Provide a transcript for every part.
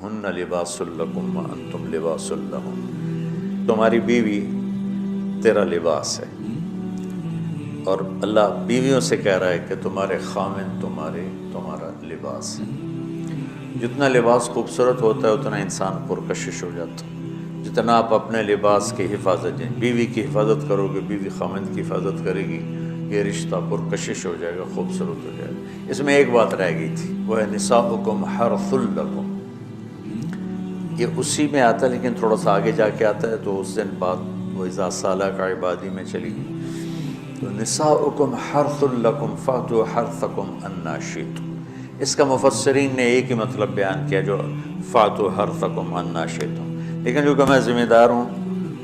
ہن لباس لکم وانتم لباس لہن، تمہاری بیوی تیرا لباس ہے، اور اللہ بیویوں سے کہہ رہا ہے کہ تمہارے خامن تمہارا لباس ہے۔ جتنا لباس خوبصورت ہوتا ہے اتنا انسان پرکشش ہو جاتا ہے۔ جتنا آپ اپنے لباس کی حفاظت دیں، بیوی کی حفاظت کرو گے، بیوی خامن کی حفاظت کرے گی، یہ رشتہ پرکشش ہو جائے گا، خوبصورت ہو جائے گا۔ اس میں ایک بات رہ گئی تھی، وہ ہے نساؤکم حرث لکم، یہ اسی میں آتا ہے لیکن تھوڑا سا آگے جا کے آتا ہے، تو اس دن بعد وہ اذا سالک عبادی میں چلی گئی۔ تو نساؤکم حرث لکم فأتوا حرثکم انا شئتم، اس کا مفسرین نے ایک ہی مطلب بیان کیا جو فأتوا حرثکم انا شئتم، لیکن جو کہ میں ذمہ دار ہوں،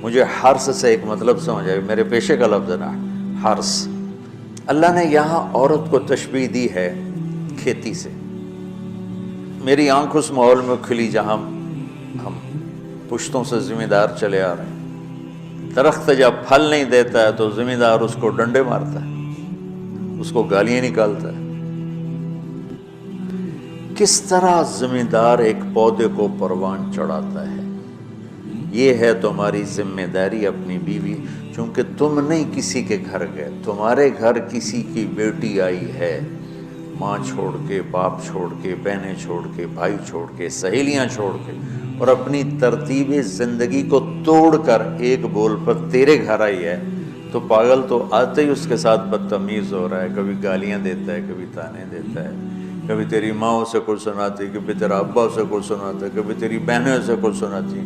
مجھے حرث سے ایک مطلب سمجھ آئے، میرے پیشے کا لفظ ہے نا حرث۔ اللہ نے یہاں عورت کو تشبیہ دی ہے کھیتی سے۔ میری آنکھ اس ماحول میں کھلی جہاں ہم پشتوں سے ذمہ دار چلے آ رہے ہیں۔ درخت جب پھل نہیں دیتا ہے تو ذمہ دار اس کو ڈنڈے مارتا ہے، اس کو گالیاں نکالتا ہے۔ کس طرح ذمہ دار ایک پودے کو پروان چڑھاتا ہے، یہ ہے تمہاری ذمہ داری اپنی بیوی، چونکہ تم نہیں کسی کے گھر گئے، تمہارے گھر کسی کی بیٹی آئی ہے، ماں چھوڑ کے، باپ چھوڑ کے، بہنیں چھوڑ کے، بھائی چھوڑ کے، سہیلیاں چھوڑ کے، اور اپنی ترتیب زندگی کو توڑ کر ایک بول پر تیرے گھر آئی ہے، تو پاگل تو آتے ہی اس کے ساتھ بدتمیز ہو رہا ہے، کبھی گالیاں دیتا ہے، کبھی تانے دیتا ہے، کبھی تیری ماں اسے کچھ سناتی، کبھی تیرا ابا اسے کچھ سناتا ہے، کبھی تیری بہنیں اسے کچھ سناتی۔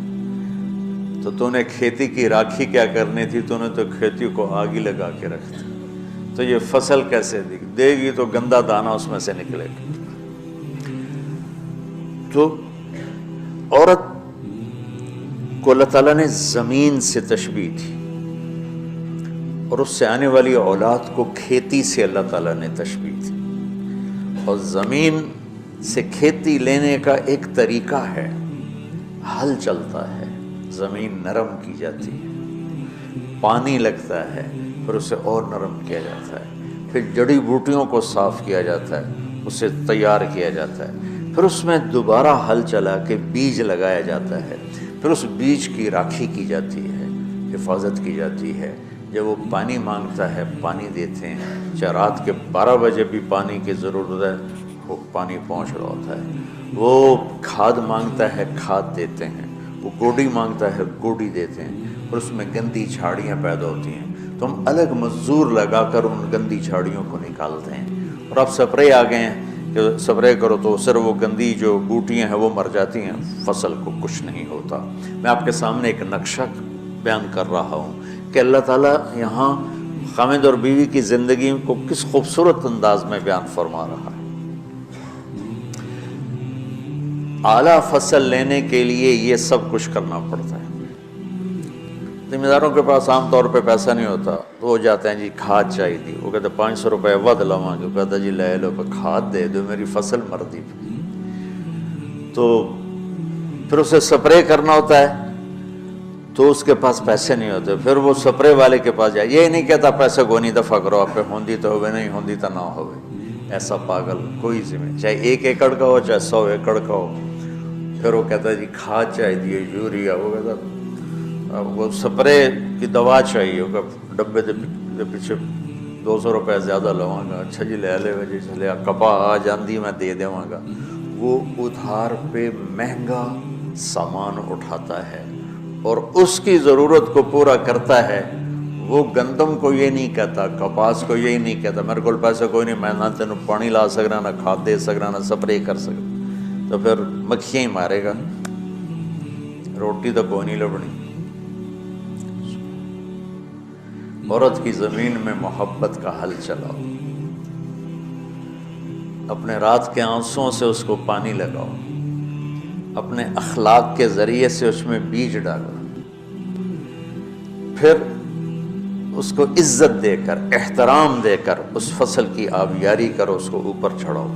تو نے کھیتی کی راکھی کیا کرنی تھی، تو نے تو کھیتی کو آگ ہی لگا کے رکھ دی، تو یہ فصل کیسے دے گی، تو گندا دانہ اس میں سے نکلے گا۔ تو عورت کو اللہ تعالیٰ نے زمین سے تشبیہ دی، اور اس سے آنے والی اولاد کو کھیتی سے اللہ تعالیٰ نے تشبیہ دی، اور زمین سے کھیتی لینے کا ایک طریقہ ہے، ہل چلتا ہے، زمین نرم کی جاتی ہے، پانی لگتا ہے، پھر اسے اور نرم کیا جاتا ہے، پھر جڑی بوٹیوں کو صاف کیا جاتا ہے، اسے تیار کیا جاتا ہے، پھر اس میں دوبارہ ہل چلا کے بیج لگایا جاتا ہے، پھر اس بیج کی راکھی کی جاتی ہے، حفاظت کی جاتی ہے۔ جب وہ پانی مانگتا ہے پانی دیتے ہیں، چاہے رات کے 12 بجے بھی پانی کی ضرورت ہے، وہ پانی پہنچ رہا ہوتا ہے۔ وہ کھاد مانگتا ہے، کھاد دیتے ہیں، وہ گوڈی مانگتا ہے، گوڈی دیتے ہیں، اور اس میں گندی جھاڑیاں پیدا ہوتی ہیں، تو ہم الگ مزدور لگا کر ان گندی جھاڑیوں کو نکالتے ہیں، اور اب سپرے آ گئے ہیں کہ سپرے کرو تو صرف وہ گندی جو بوٹیاں ہیں وہ مر جاتی ہیں، فصل کو کچھ نہیں ہوتا۔ میں آپ کے سامنے ایک نقشہ بیان کر رہا ہوں کہ اللہ تعالیٰ یہاں خامد اور بیوی کی زندگی کو کس خوبصورت انداز میں بیان فرما رہا ہے۔ اعلیٰ فصل لینے کے لیے یہ سب کچھ کرنا پڑتا ہے۔ ذمہ داروں کے پاس عام طور پہ پیسہ نہیں ہوتا، تو وہ جاتے ہیں جی کھاد چاہیے تھی، وہ کہتے 500 روپے ود لواں گے، کہتا جی لے لو، پہ کھاد دے دو، میری فصل مر دی۔ تو پھر اسے سپرے کرنا ہوتا ہے، تو اس کے پاس پیسے نہیں ہوتے، پھر وہ سپرے والے کے پاس جائے، یہ نہیں کہتا پیسے کو نہیں دفع کرو، آپ پہ ہوندی تو ہوئے، نہیں ہوندی تو نہ ہوئے۔ ایسا پاگل کوئی ذمہ، چاہے 1 ایکڑ کا ہو چاہے 100 ایکڑ کا ہو، پھر وہ کہتا ہے جی کھاد چاہیے، یوریا، وہ کہتا وہ سپرے کی دوا چاہیے، وہ ڈبے دے پیچھے 200 روپے زیادہ لواں گا، اچھا جی لے لے جی چلے کپا آ جاندی میں دے دیواں گا۔ وہ ادھار پہ مہنگا سامان اٹھاتا ہے اور اس کی ضرورت کو پورا کرتا ہے۔ وہ گندم کو یہ نہیں کہتا، کپاس کو یہی نہیں کہتا میرے کو پیسے کوئی نہیں، میں نہ تینوں پانی لا سکنا، نہ کھاد دے سکنا، نہ سپرے کر سکنا، تو پھر مکھیاں ہی مارے گا، روٹی تو کوئی نہیں لبنی۔ عورت کی زمین میں محبت کا حل چلاؤ، اپنے رات کے آنسوؤں سے اس کو پانی لگاؤ، اپنے اخلاق کے ذریعے سے اس میں بیج ڈالو، پھر اس کو عزت دے کر، احترام دے کر اس فصل کی آبیاری کرو، اس کو اوپر چڑھاؤ۔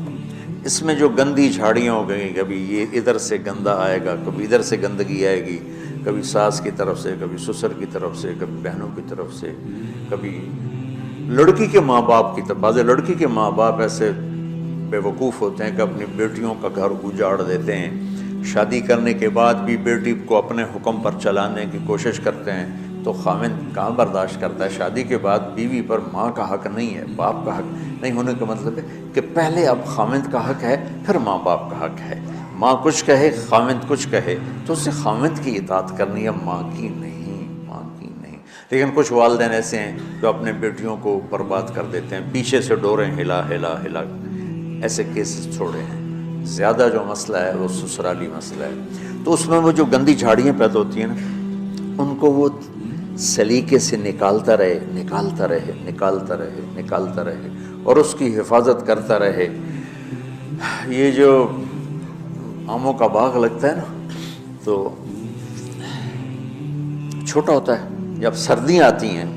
اس میں جو گندی جھاڑیاں ہو گئی، کبھی یہ ادھر سے گندا آئے گا، کبھی ادھر سے گندگی آئے گی، کبھی ساس کی طرف سے، کبھی سسر کی طرف سے، کبھی بہنوں کی طرف سے، کبھی لڑکی کے ماں باپ کی طرف۔ بعض لڑکی کے ماں باپ ایسے بے وقوف ہوتے ہیں کہ اپنی بیٹیوں کا گھر اجاڑ دیتے ہیں، شادی کرنے کے بعد بھی بیٹی کو اپنے حکم پر چلانے کی کوشش کرتے ہیں تو خاوند کہاں برداشت کرتا ہے؟ شادی کے بعد بیوی پر ماں کا حق نہیں ہے، باپ کا حق نہیں ہونے کا مطلب ہے کہ پہلے اب خاوند کا حق ہے، پھر ماں باپ کا حق ہے۔ ماں کچھ کہے، خاوند کچھ کہے تو اسے خاوند کی اطاعت کرنی ہے، ماں کی نہیں، ماں کی نہیں۔ لیکن کچھ والدین ایسے ہیں جو اپنے بیٹیوں کو برباد کر دیتے ہیں، پیچھے سے ڈوریں ہلا ہلا ہلا، ایسے کیسز چھوڑے ہیں۔ زیادہ جو مسئلہ ہے وہ سسرالی مسئلہ ہے، تو اس میں وہ جو گندی جھاڑیاں پیدا ہوتی ہیں نا، ان کو وہ سلیقے سے نکالتا رہے، نکالتا رہے، نکالتا رہے، نکالتا رہے، اور اس کی حفاظت کرتا رہے۔ یہ جو آموں کا باغ لگتا ہے نا، تو چھوٹا ہوتا ہے، جب سردیاں آتی ہیں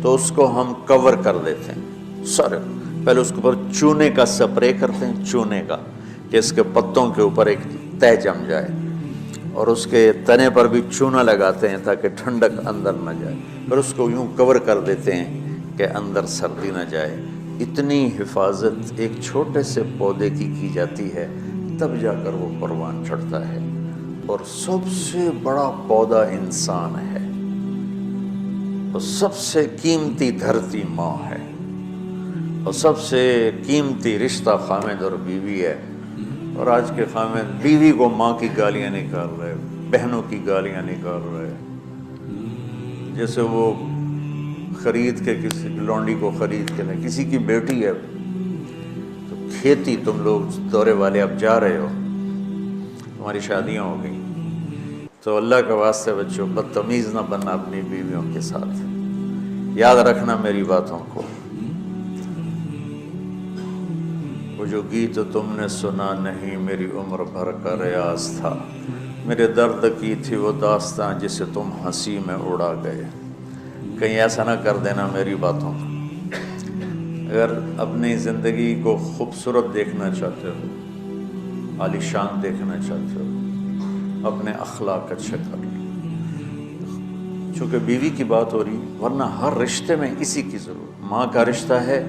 تو اس کو ہم کور کر دیتے ہیں سارے، پہلے اس کے اوپر چونے کا سپرے کرتے ہیں، چونے کا، کہ اس کے پتوں کے اوپر ایک تہ جم جائے، اور اس کے تنے پر بھی چونا لگاتے ہیں تاکہ ٹھنڈک اندر نہ جائے، پھر اس کو یوں کور کر دیتے ہیں کہ اندر سردی نہ جائے۔ اتنی حفاظت ایک چھوٹے سے پودے کی جاتی ہے، تب جا کر وہ پروان چڑھتا ہے۔ اور سب سے بڑا پودا انسان ہے، اور سب سے قیمتی دھرتی ماں ہے، اور سب سے قیمتی رشتہ خاوند اور بیوی ہے۔ اور آج کے خاوند بیوی کو ماں کی گالیاں نکال رہے، بہنوں کی گالیاں نکال رہے، جیسے وہ خرید کے کسی لونڈی کو خرید کے نہیں، کسی کی بیٹی ہے تو کھیتی، تم لوگ دورے والے اب جا رہے ہو، تمہاری شادیاں ہو گئی، تو اللہ کے واسطے بچوں بدتمیز نہ بننا اپنی بیویوں کے ساتھ، یاد رکھنا میری باتوں کو۔ وہ جو گیت تم نے سنا نہیں میری عمر بھر کا ریاض تھا، میرے درد کی تھی وہ داستاں جسے تم ہنسی میں اڑا گئے۔ کہیں ایسا نہ کر دینا میری باتوں کو۔ اگر اپنی زندگی کو خوبصورت دیکھنا چاہتے ہو، عالی شان دیکھنا چاہتے ہو، اپنے اخلاق اچھے کر لو۔ چونکہ بیوی کی بات ہو رہی، ورنہ ہر رشتے میں اسی کی ضرورت۔ ماں کا رشتہ ہے،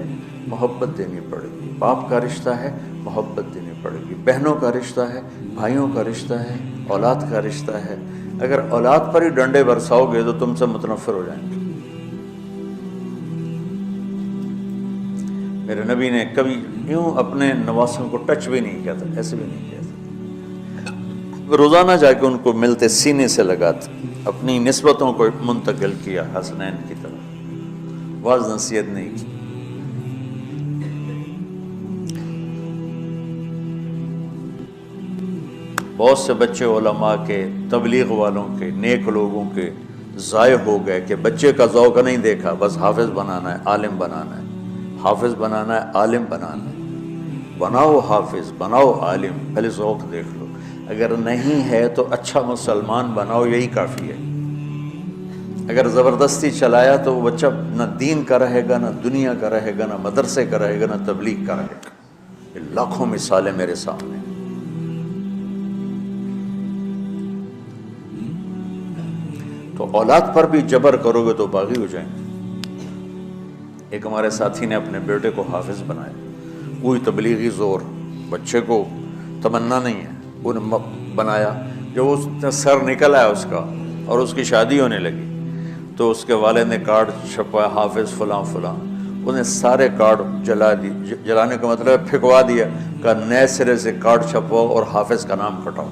محبت دینی پڑے گی، باپ کا رشتہ ہے، محبت دینی پڑے گی، بہنوں کا رشتہ ہے، بھائیوں کا رشتہ ہے، اولاد کا رشتہ ہے۔ اگر اولاد پر ہی ڈنڈے برساؤ گے تو تم سے متنفر ہو جائیں گے۔ میرے نبی نے کبھی یوں اپنے نواسوں کو ٹچ بھی نہیں کیا تھا، ایسے بھی نہیں کیا تھا، روزانہ جا کے ان کو ملتے، سینے سے لگاتے، اپنی نسبتوں کو منتقل کیا حسنین کی طرح، واعظ نصیحت نہیں کی۔ بہت سے بچے علماء کے، تبلیغ والوں کے، نیک لوگوں کے ضائع ہو گئے کہ بچے کا ذوق نہیں دیکھا، بس حافظ بنانا ہے، عالم بنانا ہے، حافظ بنانا ہے، عالم بنانا ہے۔ بناؤ حافظ، بناؤ عالم، پہلے ذوق دیکھ لو، اگر نہیں ہے تو اچھا مسلمان بناؤ، یہی کافی ہے۔ اگر زبردستی چلایا تو وہ بچہ نہ دین کا رہے گا، نہ دنیا کا رہے گا، نہ مدرسے کا رہے گا، نہ تبلیغ کا رہے گا۔ یہ لاکھوں مثالیں میرے سامنے۔ تو اولاد پر بھی جبر کرو گے تو باغی ہو جائیں گے۔ ایک ہمارے ساتھی نے اپنے بیٹے کو حافظ بنایا، کوئی تبلیغی زور، بچے کو تمنا نہیں ہے، انہیں بنایا۔ جب اس سر نکل آیا اس کا اور اس کی شادی ہونے لگی تو اس کے والد نے کارڈ چھپوایا، حافظ فلاں فلاں، انہیں سارے کارڈ جلا دی، جلانے کا مطلب ہے پھینکوا دیا، کہ نئے سرے سے کارڈ چھپواؤ اور حافظ کا نام کٹاؤ،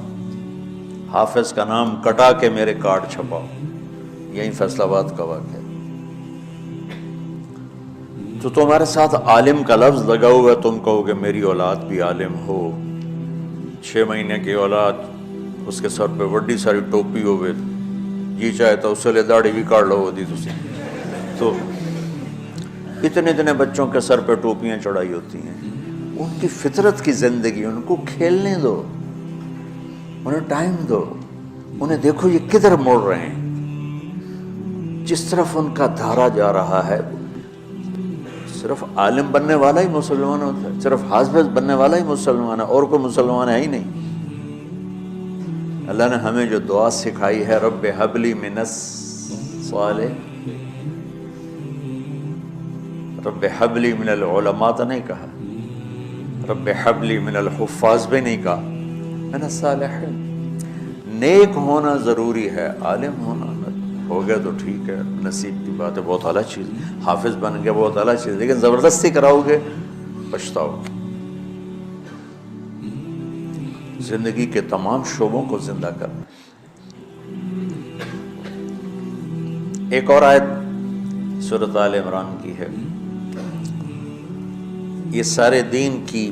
حافظ کا نام کٹا کے میرے کارڈ چھپاؤ۔ یہی فیصل آباد کا واقعہ۔ تو تمہارے ساتھ عالم کا لفظ لگا ہوا، تم کہو گے میری اولاد بھی عالم ہو، 6 مہینے کی اولاد، اس کے سر پہ بڑی ساری ٹوپی ہوئے، جی چاہے تو اس سے داڑھی بھی کاٹ لو ہوتی تھی۔ تو اتنے بچوں کے سر پہ ٹوپیاں چڑھائی ہوتی ہیں، ان کی فطرت کی زندگی، ان کو کھیلنے دو، انہیں ٹائم دو، انہیں دیکھو یہ کدھر موڑ رہے ہیں، جس طرف ان کا دھارا جا رہا ہے۔ صرف عالم بننے والا ہی مسلمان ہوتا ہے، صرف حافظ بننے والا ہی مسلمان ہے، اور کوئی مسلمان ہے ہی نہیں۔ اللہ نے ہمیں جو دعا سکھائی ہے، رب ہب لی من الصالح، رب ہب لی من العلماء تو نہیں کہا، رب ہب لی من الحفاظ بھی نہیں کہا، من الصالحین، نیک ہونا ضروری ہے، عالم ہونا ہو گیا تو ٹھیک ہے، نصیب کی بات ہے، بہت اعلیٰ چیز، حافظ بن گیا بہت اعلیٰ چیز، لیکن زبردستی کراؤ گے پچھتاؤ گے۔ زندگی کے تمام شعبوں کو زندہ کرنا۔ ایک اور آیت سورۃ آل عمران کی ہے، یہ سارے دین کی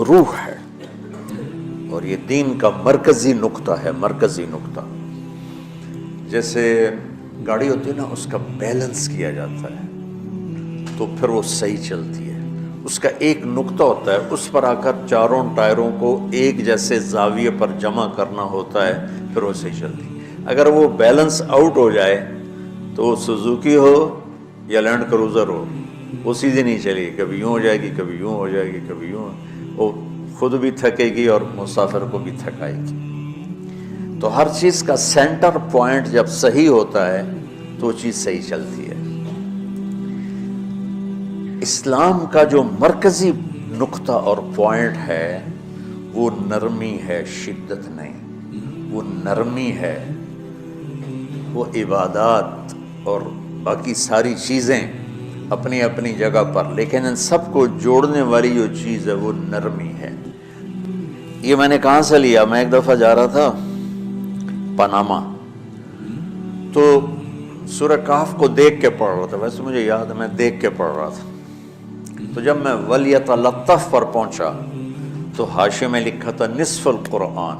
روح ہے اور یہ دین کا مرکزی نقطہ ہے، مرکزی نقطہ۔ جیسے گاڑی ہوتی ہے نا، اس کا بیلنس کیا جاتا ہے تو پھر وہ صحیح چلتی ہے، اس کا ایک نقطہ ہوتا ہے، اس پر آ کر چاروں ٹائروں کو ایک جیسے زاویے پر جمع کرنا ہوتا ہے، پھر وہ صحیح چلتی ہے۔ اگر وہ بیلنس آؤٹ ہو جائے تو وہ سوزوکی ہو یا لینڈ کروزر ہو، وہ سیدھی نہیں چلے گی، کبھی یوں ہو جائے گی، کبھی یوں ہو جائے گی، کبھی یوں، وہ خود بھی تھکے گی اور مسافر کو بھی تھکائے گی۔ تو ہر چیز کا سینٹر پوائنٹ جب صحیح ہوتا ہے تو وہ چیز صحیح چلتی ہے۔ اسلام کا جو مرکزی نقطہ اور پوائنٹ ہے وہ نرمی ہے، شدت نہیں، وہ نرمی ہے، وہ عبادات اور باقی ساری چیزیں اپنی اپنی جگہ پر، لیکن ان سب کو جوڑنے والی جو چیز ہے وہ نرمی ہے۔ یہ میں نے کہاں سے لیا؟ میں ایک دفعہ جا رہا تھا پاناما، تو سورہ کہف کو دیکھ کے پڑھ رہا تھا، ویسے مجھے یاد ہے میں دیکھ کے پڑھ رہا تھا، تو جب میں وَلْيَتَلَطَّفْ پر پہنچا تو حاشیے میں لکھا تھا نصف القرآن،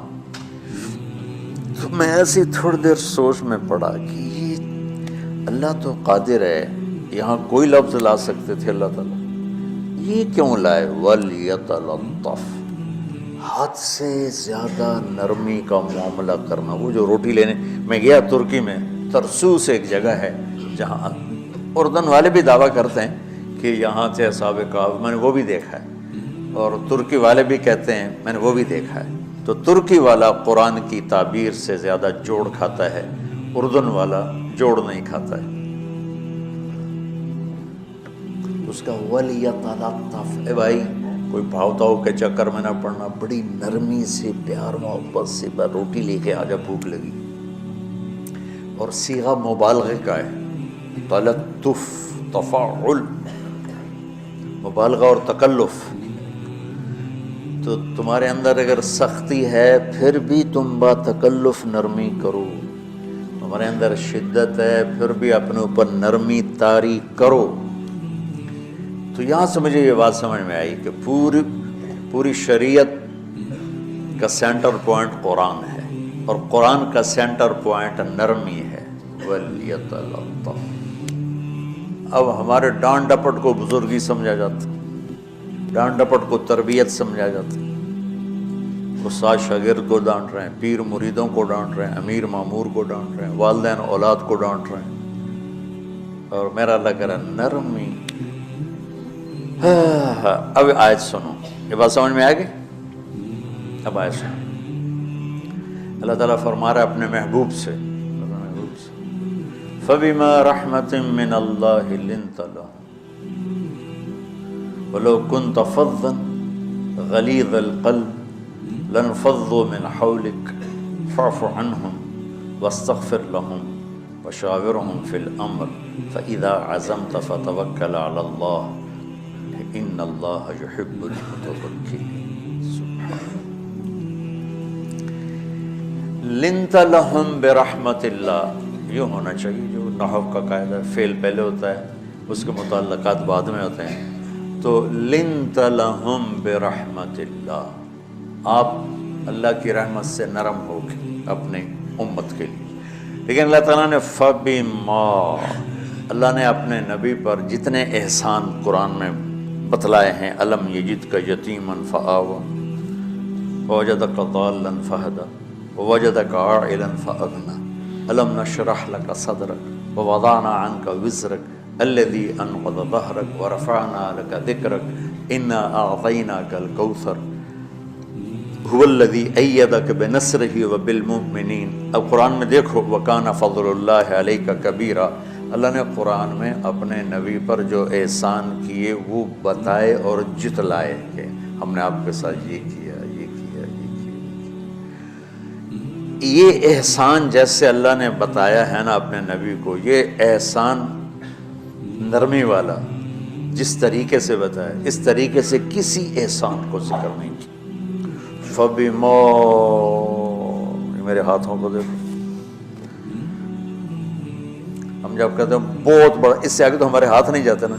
تو میں ایسی تھوڑی دیر سوچ میں پڑا کہ یہ اللہ تو قادر ہے، یہاں کوئی لفظ لا سکتے تھے اللہ تعالیٰ، یہ کیوں لائے وَلْيَتَلَطَّفْ، حد سے زیادہ نرمی کا معاملہ کرنا۔ وہ جو روٹی لینے میں گیا ترکی میں، ترسوس ایک جگہ ہے جہاں اردن والے بھی دعویٰ کرتے ہیں کہ یہاں تھے اصحاب کہف، میں نے وہ بھی دیکھا ہے، اور ترکی والے بھی کہتے ہیں میں نے وہ بھی دیکھا ہے۔ تو ترکی والا قرآن کی تعبیر سے زیادہ جوڑ کھاتا ہے، اردن والا جوڑ نہیں کھاتا ہے۔ اس کا وَلْيَتَلَطَّفْ، اے بھائی کوئی بھاؤ تاؤ کے چکر میں نہ پڑنا، بڑی نرمی سے پیار محبت سے روٹی لے کے آجا، بھوک لگی، اور صیغہ مبالغے کا ہے، تلطف، تفاعل، مبالغہ اور تکلف۔ تو تمہارے اندر اگر سختی ہے پھر بھی تم با تکلف نرمی کرو، تمہارے اندر شدت ہے پھر بھی اپنے اوپر نرمی طاری کرو۔ تو یہاں سے مجھے یہ بات سمجھ میں آئی کہ پوری شریعت کا سینٹر پوائنٹ قرآن ہے، اور قرآن کا سینٹر پوائنٹ نرمی ہے، وَلْيَتَلَطَّفْ۔ اب ہمارے ڈانٹ ڈپٹ کو بزرگی سمجھا جاتا، ڈانٹ ڈپٹ کو تربیت سمجھا جاتا، استاد شاگرد کو ڈانٹ رہے ہیں، پیر مریدوں کو ڈانٹ رہے ہیں، امیر مامور کو ڈانٹ رہے ہیں، والدین اولاد کو ڈانٹ رہے ہیں، اور میرا اللہ کہہ رہا ہے نرمی۔ اب آیت سنو، یہ بات سمجھ میں آ گئی؟ اب آیت سنو، اللہ تعالیٰ فرما رہا ہے اپنے محبوب سے، فَبِمَا رَحْمَةٍ مِّنَ اللَّهِ لِنْتَ لَهُمْ وَلَوْ كُنْتَ فَظًّا غَلِيظَ الْقَلْبِ لَانفَضُّوا مِنْ حَوْلِكَ فَاعْفُ عَنْهُمْ وَاسْتَغْفِرْ لَهُمْ وَشَاوِرْهُمْ فِي الْأَمْرِ فَإِذَا عَزَمْتَ فَتَوَكَّلْ عَلَى اللَّهِ إِنَّ اللَّهَ يُحِبُّ الْمُتَوَكِّلِينَ۔ لِنْتَ لَهُمْ بِرَحْمَةِ اللَّهِ، یہ ہونا چاہیے، جو نحو کا قاعدہ فعل پہلے ہوتا ہے اس کے متعلقات بعد میں ہوتے ہیں، تو لِنْتَ لَهُمْ بِرَحْمَةِ اللَّهِ، آپ اللہ کی رحمت سے نرم ہو کے اپنے امت کے لیے۔ لیکن اللہ تعالیٰ نے فَبِمَا، اللہ نے اپنے نبی پر جتنے احسان قرآن میں بتلائے ہیں، الم یجدک یتیما فآوی ووجدک ضالا فہدی ووجدک عائلا فأغنی الم نشرح لک صدرک ووضعنا عنک وزرک الذی انقض ظہرک ورفعنا لک ذکرک انا اعطیناک الکوثر هو الذی ایدک بنصرہ وبالمؤمنین۔ اب قرآن میں دیکھو، وکان فضل اللہ علیک کبیرا، اللہ نے قرآن میں اپنے نبی پر جو احسان کیے وہ بتائے اور جتلائے کہ ہم نے آپ کے ساتھ یہ کیا، یہ کیا، یہ کیا۔ یہ احسان جیسے اللہ نے بتایا ہے نا اپنے نبی کو، یہ احسان نرمی والا جس طریقے سے بتایا، اس طریقے سے کسی احسان کو ذکر نہیں کیا۔ فَبِمَا، میرے ہاتھوں کو دیکھو، ہم جب کہتے ہیں بہت بڑا، اس سے آگے تو ہمارے ہاتھ نہیں جاتے نا۔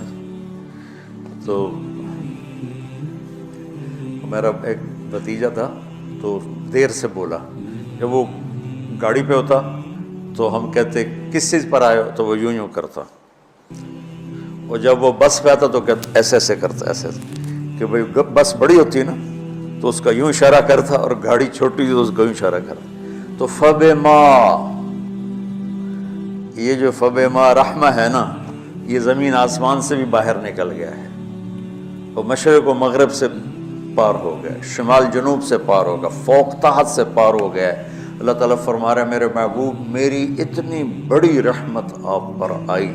تو میرا ایک بھتیجا تھا تو دیر سے بولا، جب وہ گاڑی پہ ہوتا تو ہم کہتے کس چیز پر آئے ہو، تو وہ یوں کرتا، اور جب وہ بس پہ آتا تو ایسے ایسے کرتا، ایسے کہ بھئی بس بڑی ہوتی ہے نا تو اس کا یوں اشارہ کرتا، اور گاڑی چھوٹی تو اس کا یوں اشارہ کرتا۔ تو فَبِمَا، یہ جو فَبِمَا رحمہ ہے نا، یہ زمین آسمان سے بھی باہر نکل گیا ہے، اور مشرق و مغرب سے پار ہو گیا، شمال جنوب سے پار ہوگا، فوق تحت سے پار ہو گیا ہے۔ اللہ تعالیٰ فرما رہا ہے میرے محبوب، میری اتنی بڑی رحمت آپ پر آئی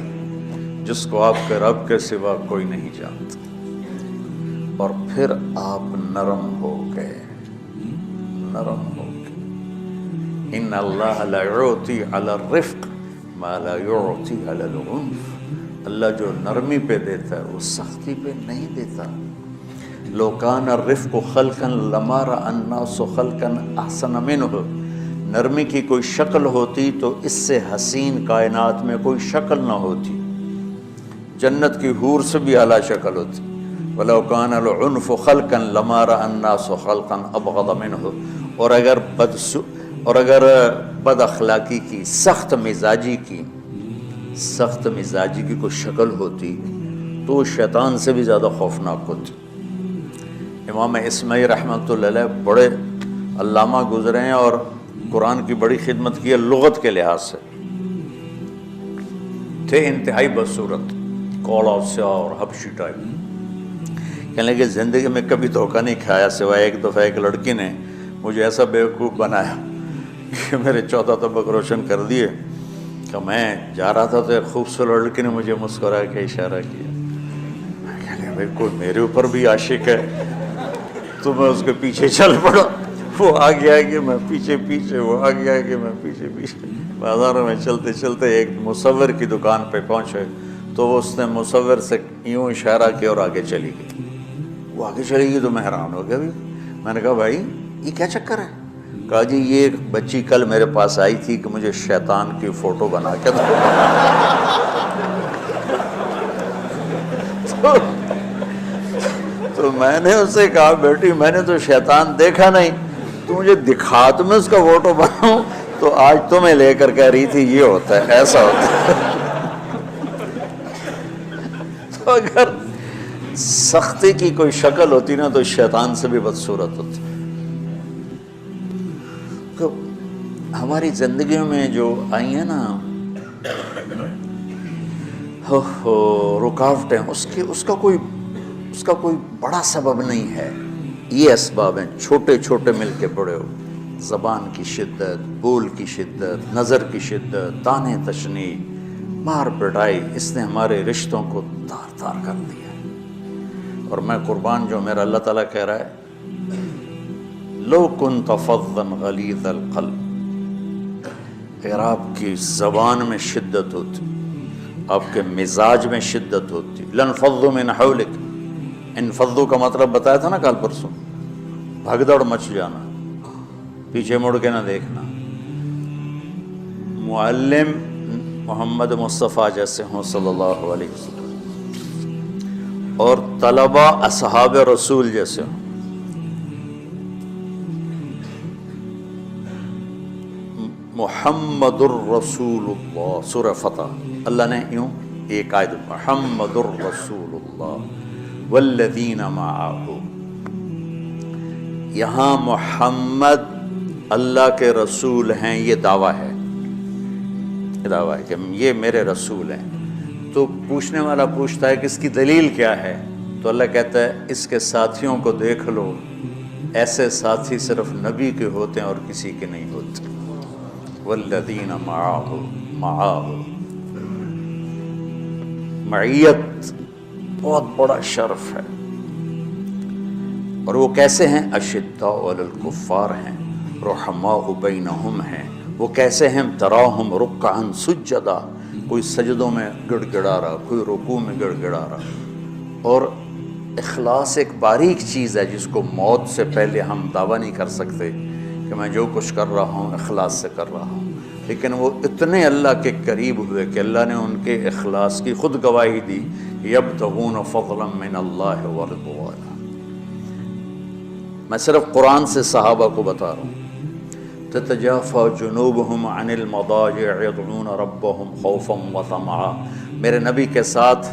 جس کو آپ کے رب کے سوا کوئی نہیں جانتا، اور پھر آپ نرم ہو گئے، نرم ہو گئے۔ ان اللہ لا یعطی علی الرفق ما لا یعطی علی العنف، اللہ جو نرمی پہ دیتا ہے وہ سختی پہ نہیں دیتا۔ لو کان الرفق خلقا لما رأى الناس خلقا احسن منه، نرمی کی کوئی شکل ہوتی تو اس سے حسین کائنات میں کوئی شکل نہ ہوتی، جنت کی حور سے بھی اعلیٰ شکل ہوتی۔ وَلَوْ كَانَ الْعُنْفُ خَلْقًا لَمَا رَأَى النَّاسُ خَلْقًا أَبْغَضَ مِنْهُ، اور اگر بد اخلاقی کی، سخت مزاجی کی کوئی شکل ہوتی تو وہ شیطان سے بھی زیادہ خوفناک ہوتی۔ امام اسماعیل رحمۃ اللہ علیہ بڑے علامہ گزرے ہیں اور قرآن کی بڑی خدمت کی ہے لغت کے لحاظ سے، تھے انتہائی بدصورت، کوڑا سیاہ اور حبشی ٹائپ۔ کہنے لگے زندگی میں کبھی دھوکہ نہیں کھایا، سوائے ایک دفعہ ایک لڑکی نے مجھے ایسا بیوقوف بنایا کہ میرے 14 طبق روشن کر دیے، کہ میں جا رہا تھا تو ایک خوبصورت لڑکی نے مجھے مسکرا کے اشارہ کیا، کہنے بھائی کوئی میرے اوپر بھی عاشق ہے، تو میں اس کے پیچھے چل پڑا، وہ آگے آگے میں پیچھے پیچھے، وہ آگے آگے میں پیچھے پیچھے۔ بازاروں میں چلتے چلتے ایک مصور کی دکان پہ پہنچے تو اس نے مصور سے یوں اشارہ کیا اور آگے چلی گئی۔ وہ آگے چلی گئی تو میں حیران ہو گیا بھی، میں نے کہا بھائی یہ کیا چکر ہے؟ کہا جی یہ ایک بچی کل میرے پاس آئی تھی کہ مجھے شیطان کی فوٹو بنا کے دو۔ تو میں نے اس سے کہا بیٹی میں نے تو شیطان دیکھا نہیں، تو مجھے دکھا تو میں اس کا فوٹو بناؤں، تو آج تمہیں لے کر کہہ رہی تھی یہ ہوتا ہے، ایسا ہوتا ہے۔ تو اگر سختی کی کوئی شکل ہوتی نا تو شیطان سے بھی بدصورت ہوتی۔ تو ہماری زندگیوں میں جو آئی ہیں نا رکاوٹیں، اس کا کوئی بڑا سبب نہیں ہے، یہ اسباب ہیں چھوٹے چھوٹے مل کے بڑے ہو۔ زبان کی شدت، بول کی شدت، نظر کی شدت، طعنے تشنیع، مار پٹائی، اس نے ہمارے رشتوں کو تار تار کر دیا۔ اور میں قربان جو میرا اللہ تعالیٰ کہہ رہا ہے، لو کنت فظا غلیظ القلب، اگر آپ کی زبان میں شدت ہوتی، آپ کے مزاج میں شدت ہوتی، لانفضوا من حولک، انفضوا کا مطلب بتایا تھا نا کل پرسوں، بھگدڑ مچ جانا، پیچھے مڑ کے نہ دیکھنا۔ معلم محمد مصطفیٰ جیسے ہوں صلی اللہ علیہ وسلم، اور طلبہ اصحاب رسول جیسے ہوں، محمد الرسول اللہ، سورہ فتح اللہ نے یوں ایک آیت، محمد الرسول اللہ والذین معہ، یہاں محمد اللہ کے رسول ہیں، یہ دعویٰ ہے، کہ یہ میرے رسول ہیں۔ تو پوچھنے والا پوچھتا ہے کہ اس کی دلیل کیا ہے؟ تو اللہ کہتا ہے اس کے ساتھیوں کو دیکھ لو، ایسے ساتھی صرف نبی کے ہوتے ہیں اور کسی کے نہیں ہوتے۔ والذین معہ، معیت بہت بڑا شرف ہے، اور وہ کیسے ہیں؟ اشداء علی الکفار ہیں، رحماء بینہم ہیں، وہ کیسے ہیں؟ تراہم رکعا سجدا، کوئی سجدوں میں گڑ گڑا رہا، کوئی رکوع میں گڑ گڑا رہا۔ اور اخلاص ایک باریک چیز ہے جس کو موت سے پہلے ہم دعویٰ نہیں کر سکتے کہ میں جو کچھ کر رہا ہوں اخلاص سے کر رہا ہوں، لیکن وہ اتنے اللہ کے قریب ہوئے کہ اللہ نے ان کے اخلاص کی خود گواہی دی، یبتغون فضلا من اللہ ورضوانا۔ میں صرف قرآن سے صحابہ کو بتا رہا ہوں، تتجافى جنوبهم عن المضاجع يدعون ربهم خوفا وطمعا۔ میرے نبی کے ساتھ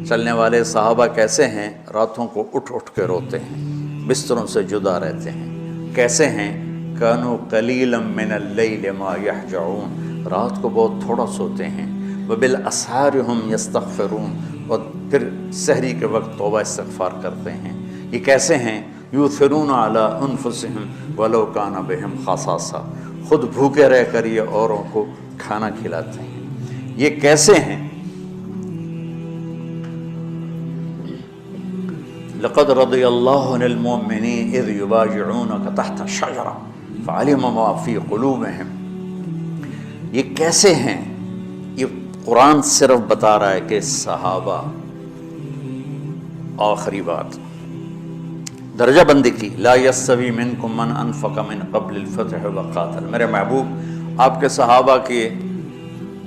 چلنے والے صحابہ کیسے ہیں؟ راتوں کو اٹھ اٹھ کے روتے ہیں، بستروں سے جدا رہتے ہیں۔ کیسے ہیں؟ كانوا قليلا من الليل ما يهجعون، رات کو بہت تھوڑا سوتے ہیں۔ وبالاسحار هم يستغفرون، اور پھر سحری کے وقت توبہ استغفار کرتے ہیں۔ یہ کیسے ہیں؟ یؤثرون علی انفسهم ولو کان بهم خصاصہ، خود بھوکے رہ کر یہ اوروں کو کھانا کھلاتے ہیں۔ یہ کیسے ہیں؟ لقد رضی اللہ عن المؤمنین اذ یبایعونک تحت الشجرہ فعلم ما فی قلوبہم۔ یہ کیسے ہیں؟ یہ قرآن صرف بتا رہا ہے کہ صحابہ، آخری بات درجہ بندی کی، لا یستوی منکم من انفق من قبل الفتح وقاتل۔ میرے محبوب، آپ کے صحابہ کے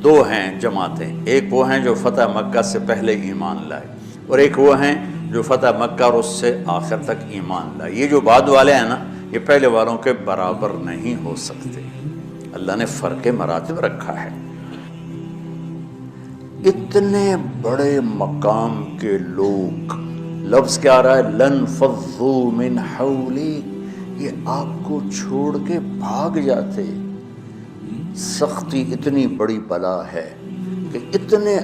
دو ہیں جماعتیں، ایک وہ ہیں جو فتح مکہ سے پہلے ایمان لائے، اور ایک وہ ہیں جو فتح مکہ اور اس سے آخر تک ایمان لائے۔ یہ جو بعد والے ہیں نا، یہ پہلے والوں کے برابر نہیں ہو سکتے، اللہ نے فرق مراتب رکھا ہے۔ اتنے بڑے مقام کے لوگ، لفظ کیا آ رہا ہے؟ لن فضوا من حولی، یہ آپ کو چھوڑ کے بھاگ جاتے۔ سختی اتنی بڑی بلا ہے کہ اتنے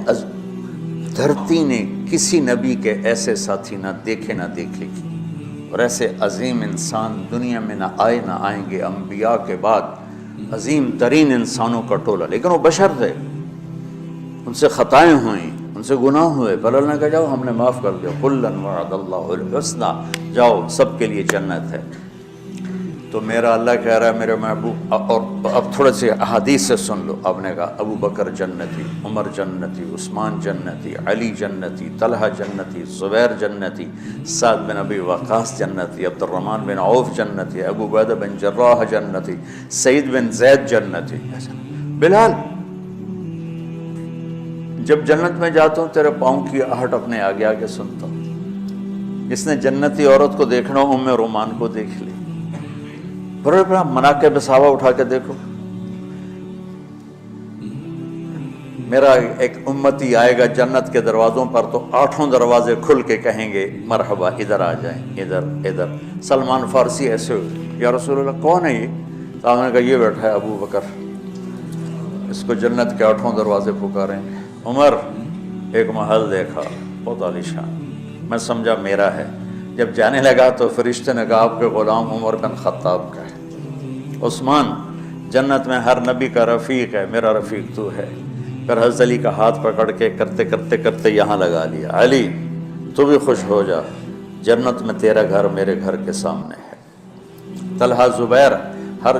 دھرتی نے کسی نبی کے ایسے ساتھی نہ دیکھے نہ دیکھے گی، اور ایسے عظیم انسان دنیا میں نہ آئے نہ آئیں گے۔ انبیاء کے بعد عظیم ترین انسانوں کا ٹولہ، لیکن وہ بشر تھے، ان سے خطائیں ہوئیں، ان سے گناہ ہوئے، پر اللہ نے کہا جاؤ ہم نے معاف کر دیا، کلا وعد اللہ الحسنى، جاؤ سب کے لیے جنت ہے۔ تو میرا اللہ کہہ رہا ہے میرے محبوب، اور اب تھوڑے سے احادیث سے سن لو۔ آپ نے کہا ابو بکر جنتی، عمر جنتی، عثمان جنتی، علی جنتی، طلحہ جنتی، زبیر جنتی، سعد بن ابی وقاص جنتی، عبد الرحمن بن عوف جنتی، ابو عبیدہ بن جراح جنتی، سعید بن زید جنتی۔ بلال، جب جنت میں جاتا ہوں تیرے پاؤں کی آہٹ اپنے آگے آگے سنتا ہوں۔ جس نے جنتی عورت کو دیکھنا ہو ام رومان کو دیکھ لے، بڑے بڑا مناقب صحابہ اٹھا کے دیکھو۔ میرا ایک امتی آئے گا جنت کے دروازوں پر تو 8 دروازے کھل کے کہیں گے مرحبا، ادھر آ جائیں، ادھر ادھر۔ سلمان فارسی ایسے ہوئے، یا رسول اللہ کون ہے یہ؟ تو آپ نے کہا یہ بیٹھا ہے ابو بکر، اس کو جنت کے 8 دروازے پکاریں گے۔ عمر، ایک محل دیکھا بہت عالیشان، میں سمجھا میرا ہے۔ جب جانے لگا تو فرشتے نے کہا آپ کے غلام عمر بن خطاب کا ہے۔ عثمان، جنت میں ہر نبی کا رفیق ہے، میرا رفیق تو ہے۔ پھر حضرت علی کا ہاتھ پکڑ کے کرتے کرتے کرتے یہاں لگا لیا، علی تو بھی خوش ہو جا، جنت میں تیرا گھر میرے گھر کے سامنے ہے۔ طلحہ زبیر، ہر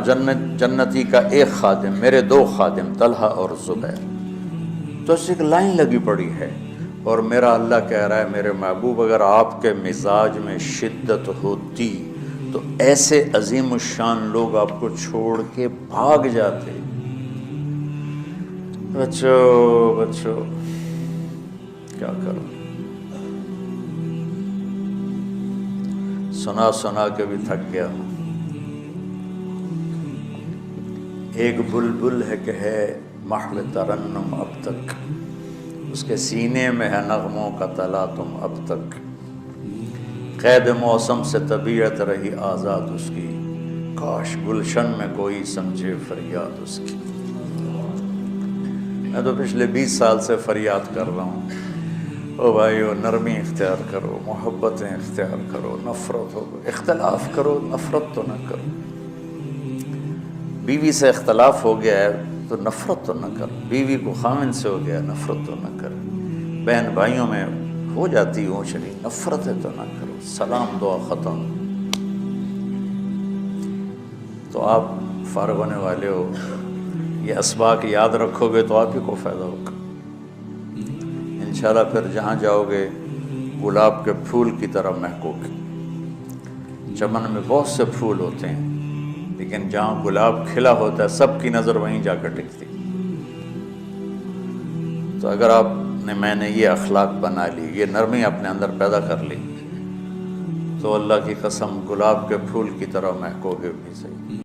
جنتی کا ایک خادم، میرے 2 خادم طلحہ اور زبیر۔ تو اس ایک لائن لگی پڑی ہے، اور میرا اللہ کہہ رہا ہے میرے محبوب اگر آپ کے مزاج میں شدت ہوتی تو ایسے عظیم الشان لوگ آپ کو چھوڑ کے بھاگ جاتے۔ بچو کیا کروں، سنا سنا کے بھی تھک گیا ہوں۔ ایک بلبل ہے کہ ہے محو ترنم اب تک، اس کے سینے میں ہے نغموں کا تلاطم اب تک، قید موسم سے طبیعت رہی آزاد اس کی، کاش گلشن میں کوئی سمجھے فریاد اس کی۔ میں تو پچھلے 20 سال سے فریاد کر رہا ہوں، او بھائیو نرمی اختیار کرو، محبتیں اختیار کرو، نفرت ہو، اختلاف کرو، نفرت تو نہ کرو۔ بیوی سے اختلاف ہو گیا ہے تو نفرت تو نہ کرو، بیوی کو خامن سے ہو گیا نفرت تو نہ کرو، بہن بھائیوں میں ہو جاتی اونچ نیچ، نفرت ہے تو نہ کرو، سلام دعا ختم۔ تو آپ فارغ ہونے والے ہو، یہ اسباق یاد رکھو گے تو آپ ہی کو فائدہ ہوگا انشاءاللہ۔ پھر جہاں جاؤ گے گلاب کے پھول کی طرح مہکو گے۔ چمن میں بہت سے پھول ہوتے ہیں، لیکن جہاں گلاب کھلا ہوتا ہے سب کی نظر وہیں جا کر ٹکتی۔ تو اگر میں نے یہ اخلاق بنا لی، یہ نرمی اپنے اندر پیدا کر لی، تو اللہ کی قسم گلاب کے پھول کی طرح مہکو گے بھی صحیح۔